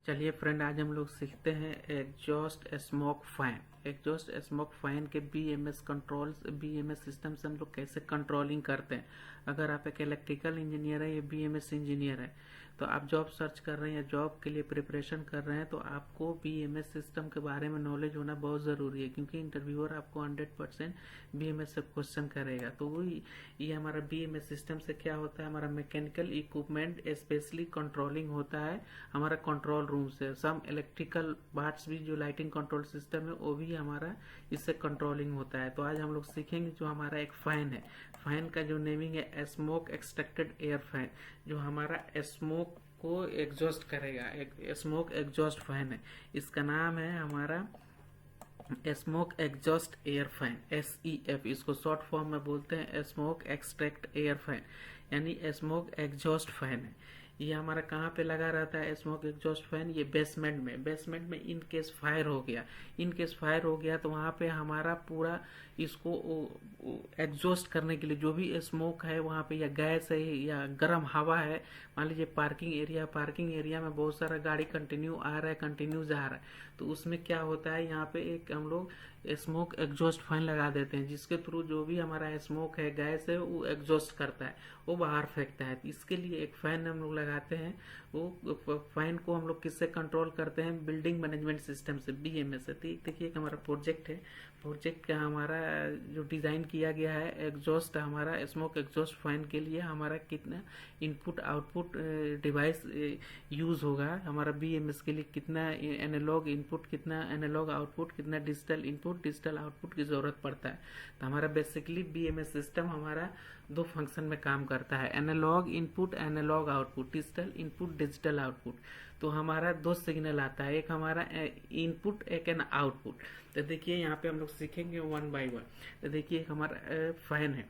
चलिए फ्रेंड, आज हम लोग सीखते हैं exhaust smoke fan. Exhaust smoke fan के बीएमएस कंट्रोल्स, बीएमएस सिस्टम से हम लोग कैसे कंट्रोलिंग करते हैं। अगर आप एक इलेक्ट्रिकल इंजीनियर है या बीएमएस इंजीनियर है तो आप जॉब सर्च कर रहे हैं या जॉब के लिए प्रिपरेशन कर रहे हैं तो आपको बीएमएस सिस्टम के बारे में नॉलेज होना बहुत ज़रूरी है, क्योंकि इंटरव्यूअर आपको 100% बीएमएस से क्वेश्चन करेगा। तो वही ये हमारा बीएमएस सिस्टम से क्या होता है, हमारा मैकेनिकल इक्विपमेंट स्पेशली कंट्रोलिंग होता है हमारा कंट्रोल रूम से। सम इलेक्ट्रिकल पार्ट्स भी जो लाइटिंग कंट्रोल सिस्टम है वो भी हमारा इससे कंट्रोलिंग होता है। तो आज हम लोग सीखेंगे जो हमारा एक फैन है, फैन का जो नेमिंग है स्मोक एक्सट्रैक्टेड एयर फैन, जो हमारा स्मोक को एग्जॉस्ट करेगा। एक स्मोक एग्जॉस्ट फैन है, इसका नाम है हमारा smoke exhaust air fan, SEF। इसको शॉर्ट फॉर्म में बोलते हैं स्मोक एक्सट्रैक्ट एयर फैन, यानी स्मोक एग्जॉस्ट फैन है। ये हमारा कहाँ पे लगा रहता है स्मोक एग्जॉस्ट फैन? ये बेसमेंट में। बेसमेंट में इन केस फायर हो गया, इन केस फायर हो गया तो वहाँ पे हमारा पूरा इसको एग्जॉस्ट करने के लिए जो भी स्मोक है वहाँ पे, या गैस है या गर्म हवा है, मान लीजिए पार्किंग एरिया में बहुत सारा गाड़ी कंटिन्यू आ रहा है, कंटिन्यू जा रहा है, तो उसमें क्या होता है यहाँ पे एक हम लोग स्मोक एग्जॉस्ट फैन लगा देते हैं, जिसके थ्रू जो भी हमारा स्मोक है, गैस है, वो एग्जॉस्ट करता है, वो बाहर फेंकता है। इसके लिए एक फैन हम लोग लगाते हैं। वो फैन को हम लोग किससे कंट्रोल करते हैं? बिल्डिंग मैनेजमेंट सिस्टम से, BMS से। देखिए एक हमारा प्रोजेक्ट है, प्रोजेक्ट का हमारा जो डिजाइन किया गया है एग्जॉस्ट, हमारा स्मोक एग्जॉस्ट फैन के लिए हमारा कितना इनपुट आउटपुट डिवाइस यूज होगा, हमारा BMS के लिए कितना एनालॉग इनपुट, कितना एनालॉग आउटपुट, कितना डिजिटल इनपुट, डिजिटल आउटपुट की जरूरत पड़ता है। तो हमारा बेसिकली BMS सिस्टम हमारा दो फंक्शन में काम करता है, analog input, analog output, digital input, digital output. तो हमारा दो सिग्नल आता है, एक हमारा इनपुट, एक एन आउटपुट। तो देखिए यहाँ पे हम लोग सीखेंगे 1 by 1। तो देखिए एक हमारा फैन है,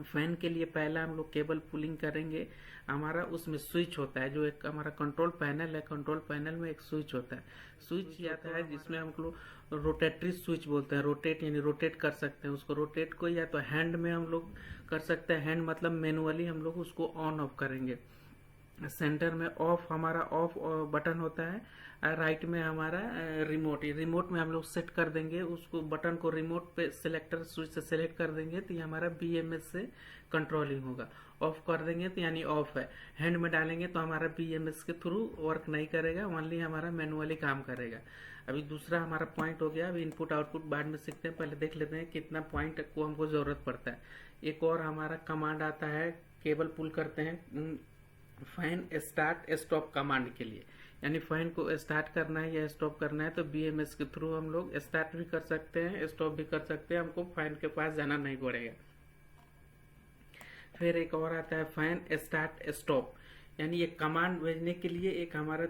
फैन के लिए पहला हम लोग केबल पुलिंग करेंगे। हमारा उसमें स्विच होता है, जो एक हमारा कंट्रोल पैनल है, कंट्रोल पैनल में एक स्विच होता है। स्विच आता है जिसमें हम लोग रोटेटरी स्विच बोलते हैं, रोटेट यानी रोटेट कर सकते हैं उसको। रोटेट को या तो हैंड में हम लोग कर सकते हैं, हैंड मतलब मैनुअली हम लोग उसको ऑन ऑफ करेंगे। सेंटर में ऑफ, हमारा ऑफ बटन होता है, राइट में हमारा रिमोट, रिमोट में हम लोग सेट कर देंगे उसको, बटन को रिमोट पे सिलेक्टर स्विच से सिलेक्ट कर देंगे तो ये हमारा BMS से कंट्रोलिंग होगा। ऑफ कर देंगे तो यानी ऑफ है, हैंड में डालेंगे तो हमारा BMS के थ्रू वर्क नहीं करेगा, ओनली हमारा मैनुअली काम करेगा। अभी दूसरा हमारा पॉइंट हो गया। अभी इनपुट आउटपुट बाद में सीखते हैं, पहले देख लेते हैं कितना पॉइंट को हमको जरूरत पड़ता है। एक और हमारा कमांड आता है, केबल पुल करते हैं फैन स्टार्ट स्टॉप कमांड के लिए, यानी फैन को स्टार्ट करना है या स्टॉप करना है तो BMS के थ्रू हम लोग स्टार्ट भी कर सकते हैं, स्टॉप भी कर सकते हैं, हमको फैन के पास जाना नहीं पड़ेगा। फिर एक और आता है फैन स्टार्ट स्टॉप, यानी एक कमांड भेजने के लिए, एक हमारा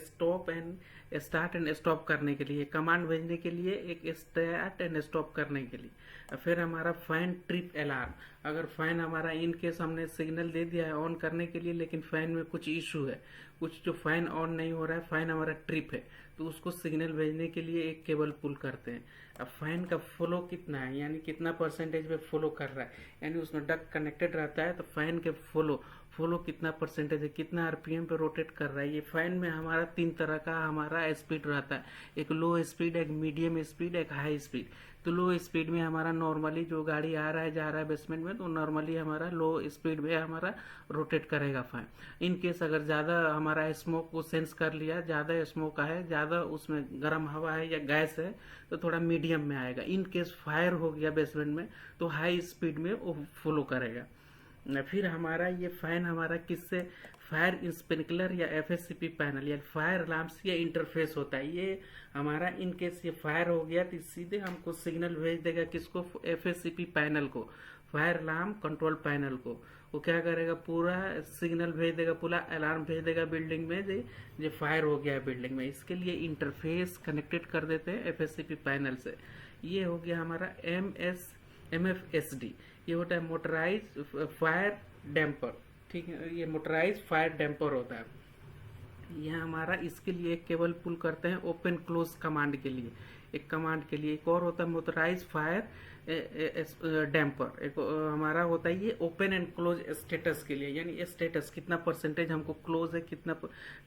stop and start and stop करने के लिए, कमांड भेजने के लिए, एक स्टार्ट एंड स्टॉप करने के लिए। फिर हमारा फैन ट्रिप अलार्म, अगर फैन हमारा इन केस हमने सिग्नल दे दिया है ऑन करने के लिए लेकिन फैन में कुछ इशू है, कुछ जो फैन ऑन नहीं हो रहा है, फैन हमारा ट्रिप है, तो उसको सिग्नल भेजने के लिए एक केबल पुल करते हैं। अब फैन का फ्लो कितना है, यानी कितना परसेंटेज में फ्लो कर रहा है, यानी उसमें डक कनेक्टेड रहता है तो फैन के फ्लो कितना परसेंटेज है, कितना RPM पे रोटेट कर रहा है। ये फैन में हमारा 3 तरह का हमारा स्पीड रहता है, एक लो स्पीड, एक मीडियम स्पीड, एक हाई स्पीड। तो लो स्पीड में हमारा नॉर्मली जो गाड़ी आ रहा है जा रहा है बेसमेंट में, तो नॉर्मली हमारा लो स्पीड में हमारा रोटेट करेगा फैन। इन केस अगर ज्यादा हमारा स्मोक को सेंस कर लिया, ज्यादा स्मोक है, ज्यादा उसमें गर्म हवा है या गैस है, तो थोड़ा मीडियम में आएगा। इन केस फायर हो गया बेसमेंट में तो हाई स्पीड में वो फ्लो करेगा। फिर हमारा ये फैन हमारा किससे, फायर स्प्रिंकलर या FSCP पैनल या फायर अलार्म से ये इंटरफेस होता है। ये हमारा इन केस ये फायर हो गया तो सीधे हमको सिग्नल भेज देगा किसको, FSCP पैनल को, फायर अलार्म कंट्रोल पैनल को। वो क्या करेगा, पूरा सिग्नल भेज देगा, पूरा अलार्म भेज देगा बिल्डिंग में जो फायर हो गया है बिल्डिंग में। इसके लिए इंटरफेस कनेक्टेड कर देते हैं FSCP पैनल से। ये हो गया हमारा MFSD, ये होता है मोटराइज फायर डैम्पर, ठीक है, ये मोटराइज फायर डैम्पर होता है। यह हमारा इसके लिए एक केबल पुल करते हैं ओपन क्लोज कमांड के लिए। एक कमांड के लिए। एक और होता है मोटराइज फायर डैम्पर, एक हमारा होता है ये ओपन एंड क्लोज स्टेटस के लिए, यानी स्टेटस कितना परसेंटेज हमको क्लोज है, कितना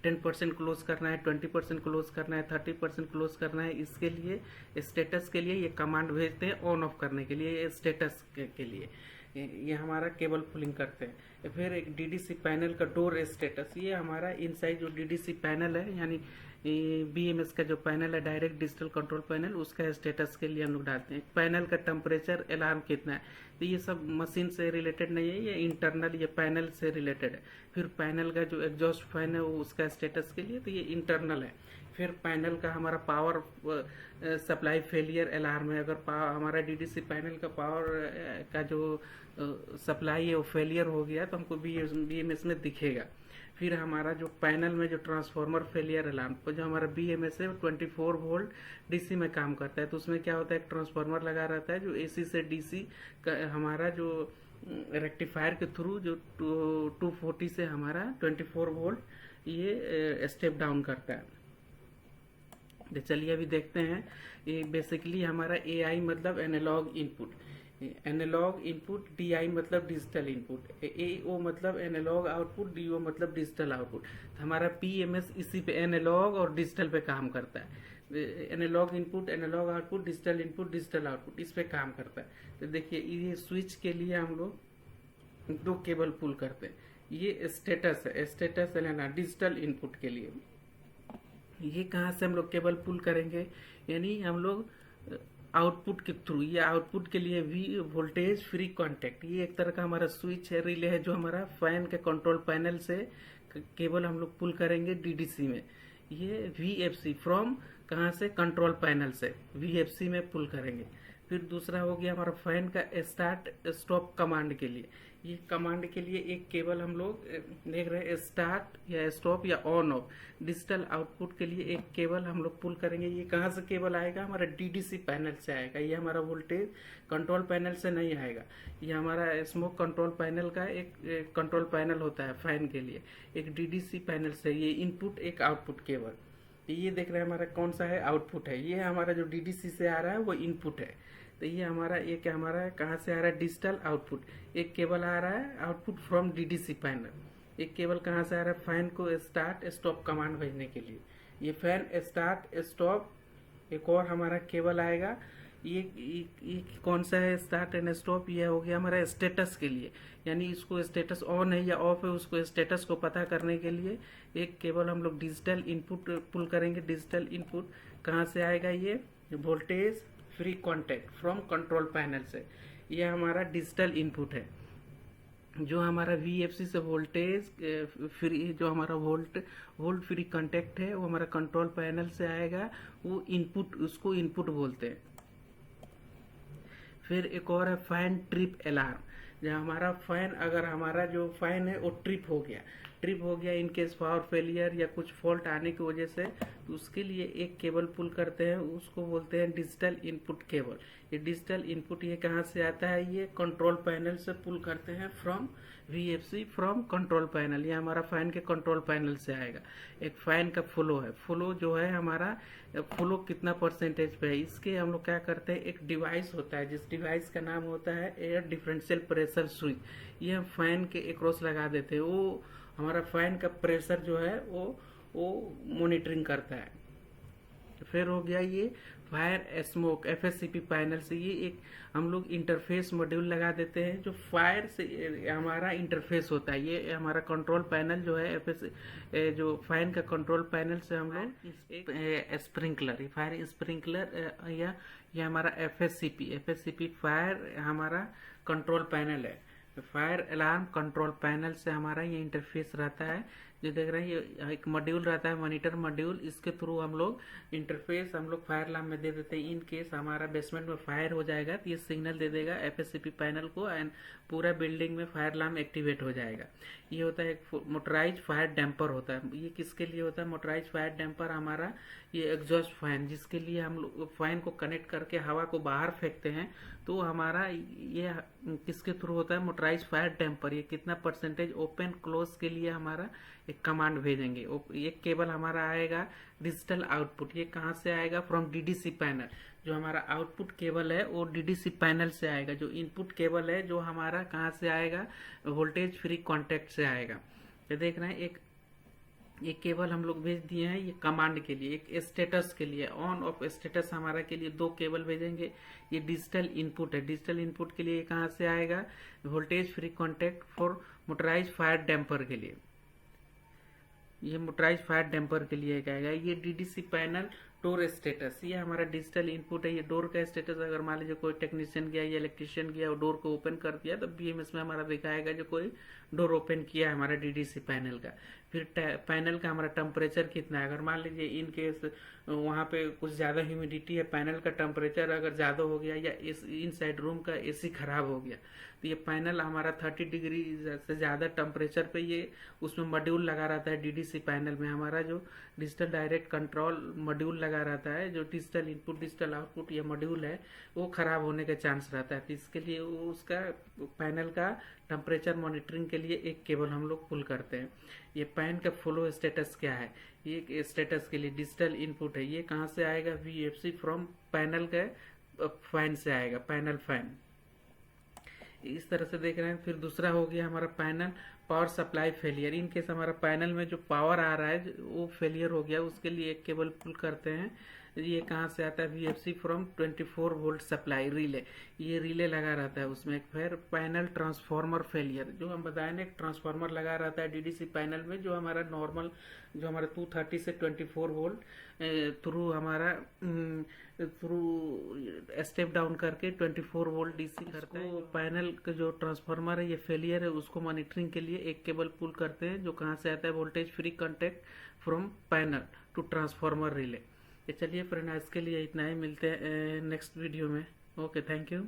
10% क्लोज करना है, 20% क्लोज करना है, 30% क्लोज करना है, इसके लिए स्टेटस के लिए ये कमांड भेजते हैं ऑन ऑफ करने के लिए, स्टेटस के लिए ये हमारा केबल पुलिंग करते हैं। फिर एक डीडीसी पैनल का डोर स्टेटस, ये हमारा इनसाइड जो डीडीसी पैनल है यानी बीएमएस का जो पैनल है डायरेक्ट डिजिटल कंट्रोल पैनल, उसका स्टेटस के लिए हम लोग डालते हैं। पैनल का टेम्परेचर अलार्म कितना है, तो ये सब मशीन से रिलेटेड नहीं है, ये इंटरनल ये पैनल से रिलेटेड है। फिर पैनल का जो एग्जॉस्ट फैन है वो उसका स्टेटस के लिए, तो ये इंटरनल है। फिर पैनल का हमारा पावर सप्लाई फेलियर अलार्म है, अगर हमारा डीडीसी पैनल का पावर का जो सप्लाई है वो फेलियर हो गया तो हमको बीएमएस में दिखेगा। फिर हमारा जो पैनल में जो ट्रांसफार्मर फेलियर अलार्म, जो हमारा बीएमएस है 24 वोल्ट डीसी में काम करता है, तो उसमें क्या होता है एक ट्रांसफार्मर लगा रहता है जो एसी से डीसी हमारा जो रेक्टिफायर के थ्रू जो 240 से हमारा 24 वोल्ट ये स्टेप डाउन करता है। तो चलिए अभी देखते हैं, ये बेसिकली हमारा एआई मतलब analog input, analog input, DI मतलब डिजिटल इनपुट, एओ मतलब एनालॉग आउटपुट, डीओ मतलब डिजिटल आउटपुट। तो हमारा पीएमएस इसी पे एनालॉग और डिजिटल पे काम करता है। Analog input, analog output, digital input, digital output, इस पे काम करता है। तो देखिए ये स्विच के लिए हम लोग 2 केबल पुल करते हैं। ये स्टेटस है, स्टेटस है डिजिटल इनपुट के लिए। ये कहाँ से हम लोग केबल पुल करेंगे, यानी हम लोग आउटपुट के थ्रू, ये आउटपुट के लिए वी वोल्टेज फ्री कॉन्टेक्ट, ये एक तरह का हमारा स्विच है, रिले है, जो हमारा फैन के कंट्रोल पैनल से केबल हम लोग पुल करेंगे डीडीसी में। ये वीएफसी फ्रॉम कहाँ से, कंट्रोल पैनल से वीएफसी में पुल करेंगे। फिर दूसरा हो गया हमारा फैन का स्टार्ट स्टॉप कमांड के लिए, ये कमांड के लिए एक केबल हम लोग देख रहे हैं, स्टार्ट या स्टॉप या ऑन ऑफ। डिजिटल आउटपुट के लिए एक केबल हम लोग पुल करेंगे। ये कहाँ से केबल आएगा, हमारा डीडीसी पैनल से आएगा, ये हमारा वोल्टेज कंट्रोल पैनल से नहीं आएगा। ये हमारा स्मोक कंट्रोल पैनल का एक कंट्रोल पैनल होता है फैन के लिए, एक डीडीसी पैनल से ये इनपुट एक आउटपुट केबल। ये देख रहे हैं हमारा कौन सा है, आउटपुट है। ये हमारा जो डीडीसी से आ रहा है वो इनपुट है। तो ये हमारा एक हमारा कहाँ से आ रहा है, डिजिटल आउटपुट। एक केबल आ रहा है आउटपुट फ्रॉम डीडीसी पैनल। एक केबल कहाँ से आ रहा है, फैन को स्टार्ट स्टॉप कमांड भेजने के लिए, ये फैन स्टार्ट स्टॉप। एक और हमारा केबल आएगा, ये कौन सा है, स्टार्ट एंड स्टॉप। ये हो गया हमारा स्टेटस के लिए, यानी इसको स्टेटस ऑन है या ऑफ है उसको स्टेटस को पता करने के लिए एक केबल हम लोग डिजिटल इनपुट पुल करेंगे। डिजिटल इनपुट कहाँ से आएगा, ये voltage free contact from control panel से, ये हमारा डिजिटल इनपुट है। जो हमारा वीएफसी से वोल्टेज फ्री, जो हमारा वोल्ट फ्री कॉन्टेक्ट है वो हमारा कंट्रोल पैनल से आएगा, वो इनपुट, उसको इनपुट बोलते हैं। फिर एक और है फैन ट्रिप अलार्म, जहाँ हमारा फैन, अगर हमारा जो फैन है वो ट्रिप हो गया इन केस पावर फेलियर या कुछ फॉल्ट आने की वजह से, तो उसके लिए एक केबल पुल करते हैं, उसको बोलते हैं डिजिटल इनपुट केबल। ये डिजिटल इनपुट ये कहाँ से आता है, ये कंट्रोल पैनल से पुल करते हैं फ्रॉम वीएफसी फ्रॉम कंट्रोल पैनल, ये हमारा फैन के कंट्रोल पैनल से आएगा। एक फैन का फ्लो है, फ्लो जो है हमारा फ्लो कितना परसेंटेज पे है, इसके हम लोग क्या करते हैं, एक डिवाइस होता है जिस डिवाइस का नाम होता है एयर डिफरेंशियल प्रेशर स्विच, ये हम फैन के अक्रॉस लगा देते हैं, वो हमारा फैन का प्रेशर जो है वो मॉनिटरिंग करता है। फिर हो गया ये फायर स्मोक एफएससीपी पैनल से, ये एक हम लोग इंटरफेस मॉड्यूल लगा देते हैं जो फायर से हमारा इंटरफेस होता है। ये हमारा कंट्रोल पैनल जो है जो फैन का कंट्रोल पैनल से हम लोग स्प्रिंकलर, फायर स्प्रिंकलर या ये हमारा एफएससीपी फायर हमारा कंट्रोल पैनल है। फायर अलार्म कंट्रोल पैनल से हमारा ये इंटरफेस रहता है, जो देख रहे हैं ये एक मॉड्यूल रहता है, मॉनिटर मॉड्यूल, इसके थ्रू हम लोग इंटरफेस हम लोग फायर अलार्म में दे देते हैं। इन केस हमारा बेसमेंट में फायर हो जाएगा तो ये सिग्नल दे देगा एफएससीपी पैनल को एंड पूरा बिल्डिंग में फायर अलार्म एक्टिवेट हो जाएगा। ये होता है एक मोटराइज फायर डैम्पर होता है। ये किसके लिए होता है मोटराइज फायर डैम्पर, हमारा ये एग्जॉस्ट फैन, जिसके लिए हम लोग फैन को कनेक्ट करके हवा को बाहर फेंकते हैं, तो हमारा ये किसके थ्रू होता है मोटराइज फायर डैम्पर। ये कितना परसेंटेज ओपन क्लोज के लिए हमारा एक कमांड भेजेंगे। ये केबल हमारा आएगा डिजिटल आउटपुट। ये कहाँ से आएगा? From DDC panel. जो हमारा आउटपुट केबल है वो डीडीसी पैनल से आएगा। जो इनपुट केबल है जो हमारा कहाँ से आएगा? वोल्टेज फ्री कॉन्टैक्ट से आएगा। ये देख रहे हैं, एक केबल हम लोग भेज दिए हैं ये कमांड के लिए, एक स्टेटस के लिए, ऑन ऑफ स्टेटस हमारा के लिए 2 केबल भेजेंगे। ये डिजिटल इनपुट है। डिजिटल इनपुट के लिए कहाँ से आएगा? Voltage free contact for motorise fire damper के लिए। ये मोटराइज फायर डैम्पर के लिए आएगा। ये डीडीसी पैनल डोर स्टेटस, ये हमारा डिजिटल इनपुट है। ये डोर का स्टेटस अगर मान लीजिए कोई टेक्नीशियन गया या इलेक्ट्रिशियन गया और डोर को ओपन कर दिया तो बीएमएस में हमारा दिखाएगा जो कोई डोर ओपन किया है हमारा डीडीसी पैनल का। फिर पैनल का हमारा टेम्परेचर कितना है। अगर मान लीजिए इन केस वहाँ पे कुछ ज़्यादा ह्यूमिडिटी है, पैनल का टेम्परेचर अगर ज़्यादा हो गया या इनसाइड रूम का एसी खराब हो गया तो ये पैनल हमारा 30 डिग्री से ज़्यादा टेम्परेचर पे ये उसमें मॉड्यूल लगा रहता है। डीडीसी पैनल में हमारा जो डिजिटल डायरेक्ट कंट्रोल मॉड्यूल लगा रहता है, जो डिजिटल इनपुट डिजिटल आउटपुट ये मॉड्यूल है वो खराब होने का चांस रहता है। तो इसके लिए उसका पैनल का टेम्परेचर मॉनिटरिंग के लिए एक केबल हम लोग पुल करते हैं। ये पैन का फ्लो स्टेटस क्या है? ये स्टेटस के लिए डिजिटल इनपुट है। ये कहाँ से आएगा? VFC फ्रॉम पैनल के फैन से आएगा, पैनल फैन। इस तरह से देख रहे हैं। फिर दूसरा हो गया हमारा panel power supply failure. In case हमारा पैनल में जो पावर आ रहा है वो फेलियर हो गया, उसके लिए एक केबल पुल करते हैं। ये कहाँ से आता है? VFC from 24 volt supply relay. ये रिले लगा रहता है उसमें। फिर पैनल ट्रांसफार्मर फेलियर, जो हम बताए ना, एक ट्रांसफार्मर लगा रहता है डीडीसी पैनल में जो हमारा नॉर्मल जो हमारा 230 से 24 वोल्ट थ्रू हमारा थ्रू स्टेप डाउन करके 24 वोल्ट डीसी करता है। पैनल का जो ट्रांसफार्मर है ये फेलियर है, उसको मॉनिटरिंग के लिए एक केबल पुल करते हैं जो कहाँ से आता है? Voltage free contact from panel to transformer relay. चलिए फ्रेंड, आज के लिए इतना ही। मिलते हैं नेक्स्ट वीडियो में। Okay, thank you.